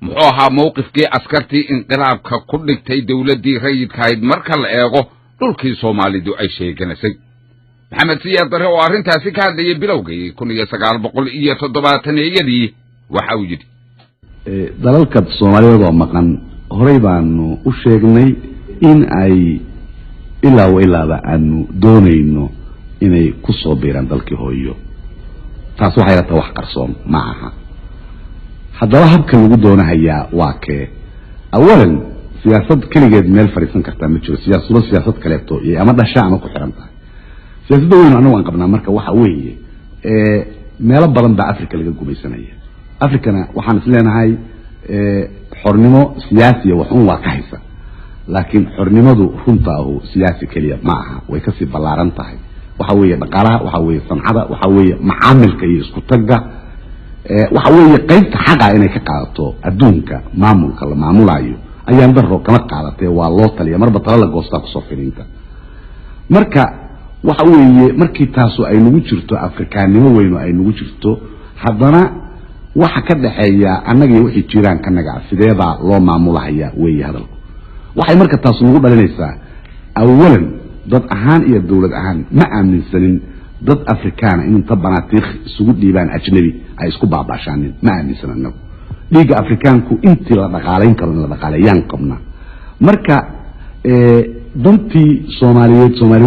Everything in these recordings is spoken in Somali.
محوها موقف كي أسكرتي انقلاب ككلكتي دولتي ريد كايد مركل إيغو دولكي صومالي دو أي شيء كنسي محمد سياد دره وارين تاسي كان دي بلوغي كون يساقال بقول إيا تضباتني يدي وحاوجدي dalalka Soomaaliyeed oo maqan horay baanu u sheegnay in ay ilaa aanu doonayno inay ku soo biiraan dalkii hooyo taas waxay rabtaa wax qarsoon ma aha haddaba habka lagu doonayaa waa kee awalan siyaasad kaligeed meel fariisan kartaa ma jiro siyaasad kaleeto iyo ama dhasha ama ku xiran tahay siyaasadda weyn anagu aan qabnaa marka waxa weeye meelo badan baa Afrika laga gumaysanaya Afrikana waxaan isleenahay xornimo siyaasi waxun waa ka haysa laakiin xornimadu runta ah siyaasi kaliya ma aha way ka sii balaaran tahay waxa weeye dhaqaalaha waxa weeye sanacada waxa weeye macaamilka iyo isku tagga waxa weeye qaybta xaqa inay ka qaadato adduunka maamulka la maamulayo ayaan daro kama qaadatay waa loo taliya marba tala la goosta ku soo filinta marka waxa weeye markii taasu ay nagu jirto Afrikaanimo weyn oo ay nagu jirto haddana waxa ka dhaxeeya annaga wixii jiraan kanaga sideeba loo maamulaya way hadal waxay marka taas ugu dhalinaysaa awalan dad ahaan iyo dawlad ahaan ma aaminsanin dad Afrikaan in inta banaatiikh isugu dhiibaan ajnabi ay isku baabashaanin ma aaminsanin dhiiga Afrikaanku intii la dhaqaaleyn karo la dhaqaaleeyaan qabna marka dantii Soomaali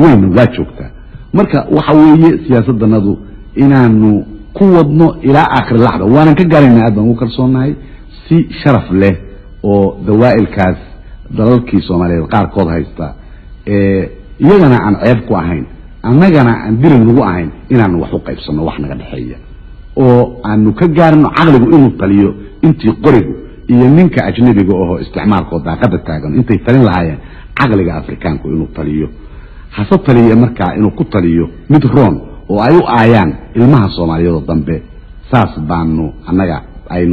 weyn waa joogtaa marka waxa weeye siyaasaddanadu inaanu kuwadno ila aakhir lahda waan ka gaarinaa aad baan u kalsoonahay si sharaf leh oo dawaa'ilkaas dalalkii Soomaaliyeed qaar kood haysta iyagana aan ceeb ku ahayn annagana aan dirin lagu ahayn inaan wax u qaybsano wax naga dhaxeeya oo aanu ka gaarno aqligu inuu taliyo intii qorigu iyo ninka ajnabiga oo isticmaalkooda daaqada taagan intay talin lahaayeen aqliga Afrikaanku inuu taliyo hasa taliyo marka inuu ku taliyo mid roon oo ay u aayaan ilmaha Soomaaliyeed dambe saas baanu annaga ay